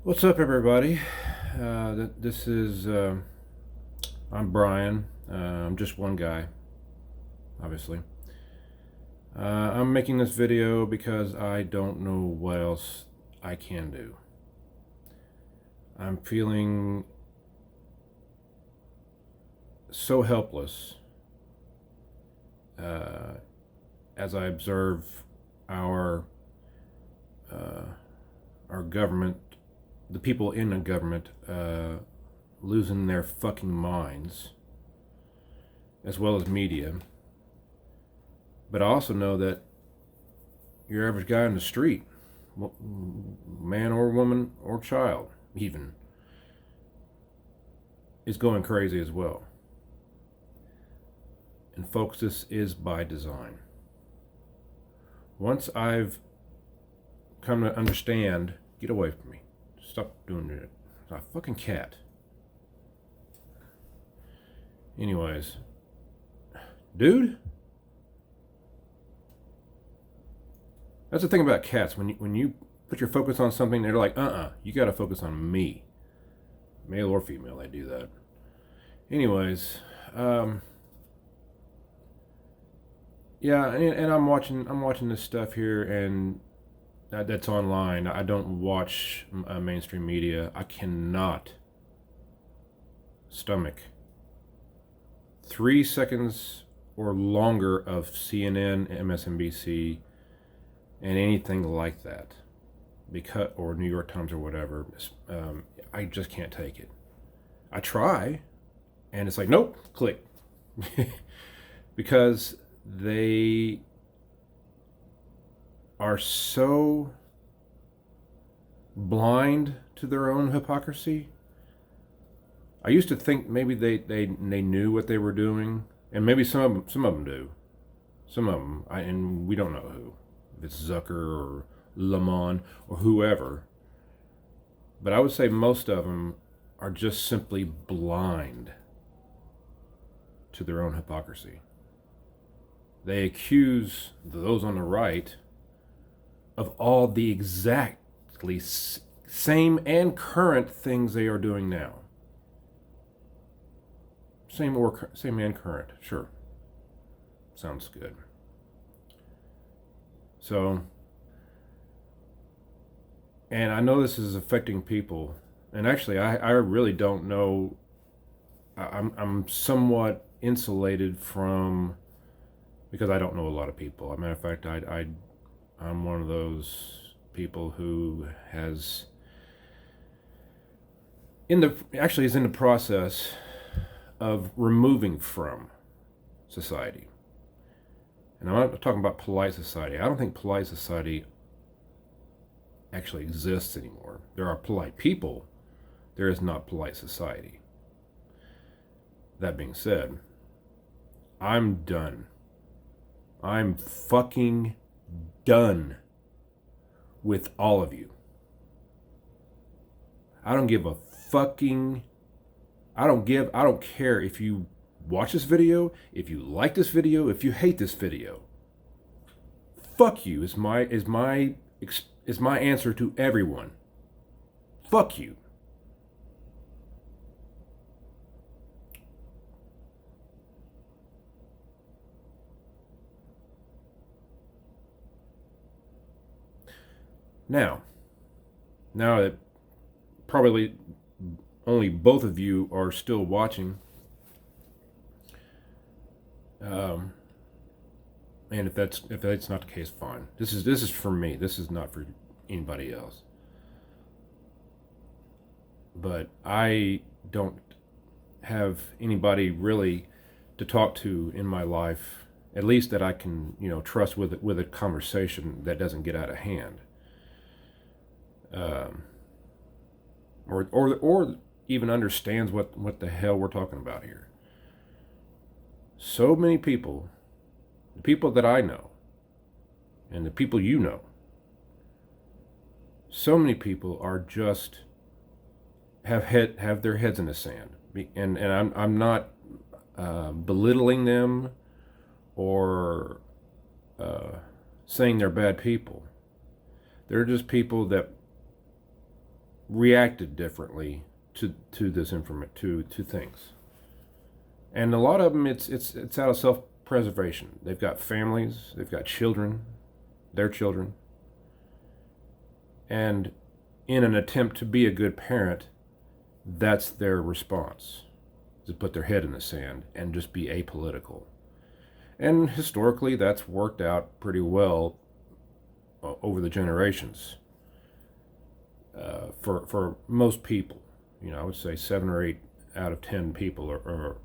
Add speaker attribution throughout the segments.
Speaker 1: What's up, everybody? This is I'm Brian. I'm just one guy, obviously. I'm making this video because I don't know what else I can do. I'm feeling so helpless uh, as I observe our uh, our government, the people in the government, losing their fucking minds, as well as media. But I also know that your average guy in the street, man or woman or child, even, is going crazy as well. And folks, this is by design. Once I've come to understand, get away from me. Stop doing it. It's a fucking cat. Anyways, dude, that's the thing about cats. When you put your focus on something, they're like, you got to focus on me, male or female. They do that. Anyways, yeah, and I'm watching this stuff here, and that's online. I don't watch mainstream media. I cannot stomach 3 seconds or longer of CNN, MSNBC, and anything like that, because or New York Times or whatever. I just can't take it. I try, and it's like nope, click, because they are so blind to their own hypocrisy. I used to think maybe they knew what they were doing, and maybe some of them do. Some of them, and we don't know who, if it's Zucker or Lamont or whoever. But I would say most of them are just simply blind to their own hypocrisy. They accuse those on the right of all the exactly same and current things they are doing now. Same and current, sure. Sounds good. So, and I know this is affecting people, and actually, I really don't know. I'm somewhat insulated from, because I don't know a lot of people. As a matter of fact, I'm one of those people who has is in the process of removing from society. And I'm not talking about polite society. I don't think polite society actually exists anymore. There are polite people, there is not polite society. That being said, I'm done. I'm fucking done with all of you. I don't give a fucking I don't care if you watch this video, if you like this video, if you hate this video. Fuck you is my answer to everyone. Fuck you. Now, now that probably only both of you are still watching, um, and if that's not the case, fine. This is for me. This is not for anybody else. But I don't have anybody really to talk to in my life, at least that I can trust with a conversation that doesn't get out of hand, um, or even understands what the hell we're talking about here. So many people, the people that I know, and the people you know, so many people are just have their heads in the sand, and I'm not belittling them or saying they're bad people. They're just people that reacted differently to this information, to things. And a lot of them, it's out of self-preservation. They've got families, they've got children, their children, and in an attempt to be a good parent, that's their response, to put their head in the sand and just be apolitical. And historically, that's worked out pretty well over the generations for most people. I would say 7 or 8 out of 10 people are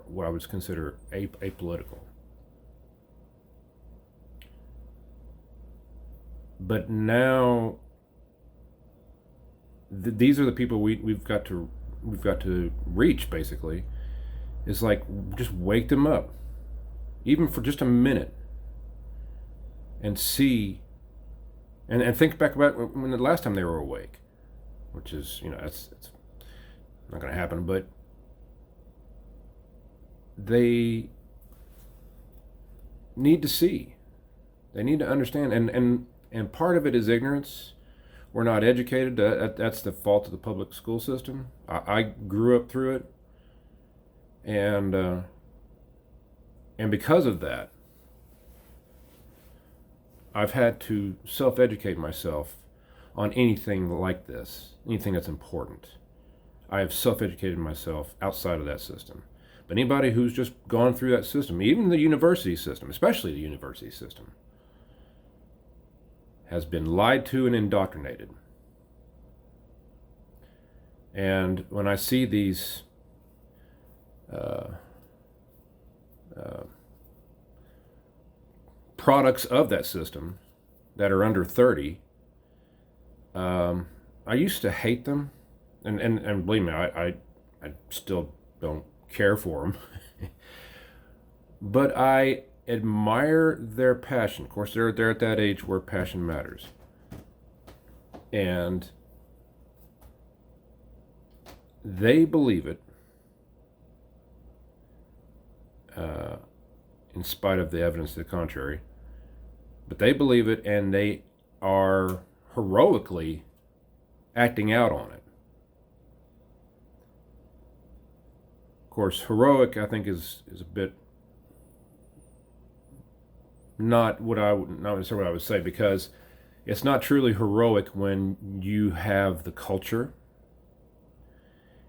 Speaker 1: what I would consider apolitical. But now, these are the people we've got to reach. Basically, it's like, just wake them up, even for just a minute, and see, and think back about when the last time they were awake, which is, it's not going to happen. But they need to see, they need to understand, and part of it is ignorance. We're not educated. That's the fault of the public school system. I grew up through it, and because of that, I've had to self-educate myself on anything like this, anything that's important. I have self-educated myself outside of that system. But anybody who's just gone through that system, even the university system, especially the university system, has been lied to and indoctrinated. And when I see these products of that system that are under 30, I used to hate them, and believe me, I still don't care for them. But I admire their passion. Of course, they're at that age where passion matters, and they believe it, in spite of the evidence to the contrary. But they believe it, and they are heroically acting out on it. Of course, heroic, I think, is a bit not necessarily what I would say, because it's not truly heroic when you have the culture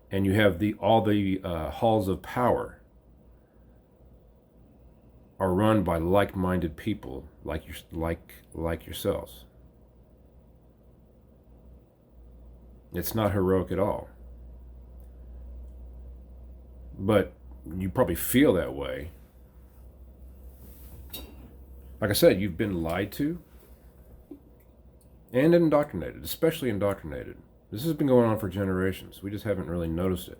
Speaker 1: and you have all the halls of power are run by like-minded people like yourselves. It's not heroic at all. But you probably feel that way. Like I said, you've been lied to and indoctrinated, especially indoctrinated. This has been going on for generations. We just haven't really noticed it,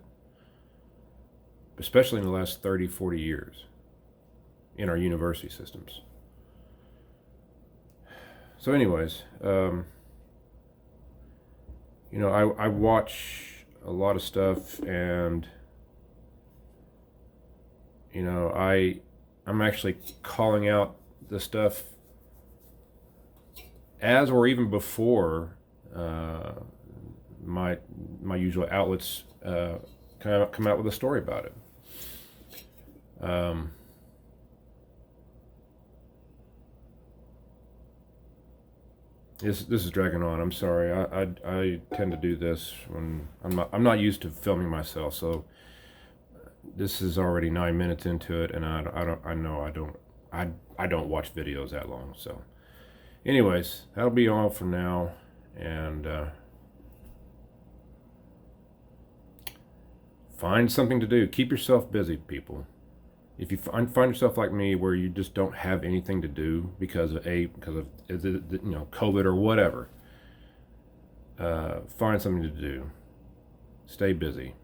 Speaker 1: especially in the last 30, 40 years in our university systems. So anyways, I watch a lot of stuff, and I'm actually calling out the stuff as or even before my usual outlets come out with a story about it. This is dragging on. I'm sorry. I tend to do this when I'm not used to filming myself, so this is already 9 minutes into it, and I don't watch videos that long. So anyways, that'll be all for now, and find something to do. Keep yourself busy, people. If you find yourself like me, where you just don't have anything to do because of COVID or whatever, find something to do. Stay busy,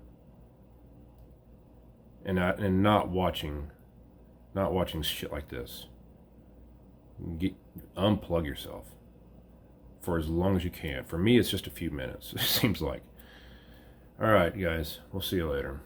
Speaker 1: and not watching shit like this. Unplug yourself for as long as you can. For me, it's just a few minutes. It seems like. All right, guys. We'll see you later.